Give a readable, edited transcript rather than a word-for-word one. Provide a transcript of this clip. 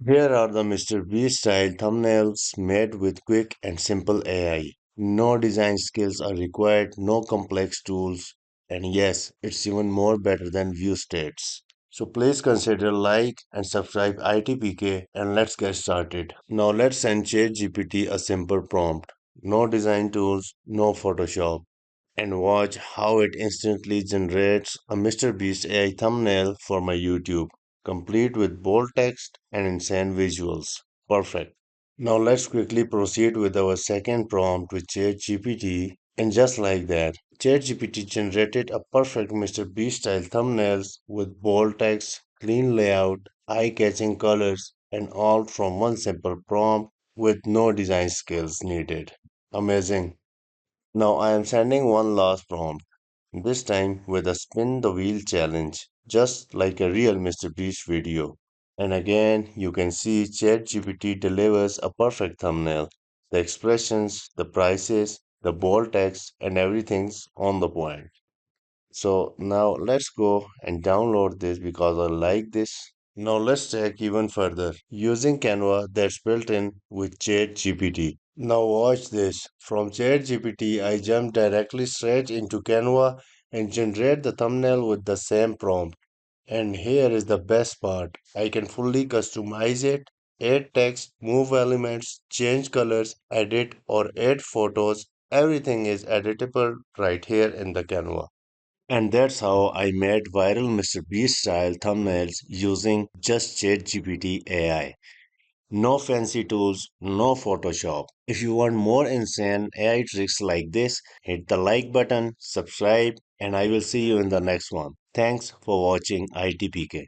Here are the Mr. Beast-style thumbnails made with quick and simple AI. No design skills are required, no complex tools, and yes, it's even more better than ViewStats. So please consider like and subscribe ITPK and let's get started. Now let's send ChatGPT a simple prompt. No design tools, no Photoshop, and watch how it instantly generates a MrBeast AI thumbnail for my YouTube, complete with bold text and insane visuals. Perfect. Now let's quickly proceed with our second prompt with ChatGPT. And just like that, ChatGPT generated a perfect MrBeast style thumbnails with bold text, clean layout, eye-catching colors, and all from one simple prompt with no design skills needed. Amazing. Now I am sending one last prompt, this time with a spin the wheel challenge, just like a real MrBeast video. And again, you can see ChatGPT delivers a perfect thumbnail. The expressions, the prices, the bold text, and everything's on the point. So now let's go and download this because I like this. Now let's check even further using Canva that's built in with ChatGPT. Now watch this. From ChatGPT, I jump directly straight into Canva and generate the thumbnail with the same prompt. And here is the best part. I can fully customize it, add text, move elements, change colors, edit or add photos. Everything is editable right here in the Canva. And that's how I made viral MrBeast style thumbnails using just ChatGPT AI. No fancy tools, no Photoshop. If you want more insane AI tricks like this, hit the like button, subscribe, and I will see you in the next one. Thanks for watching ITPK.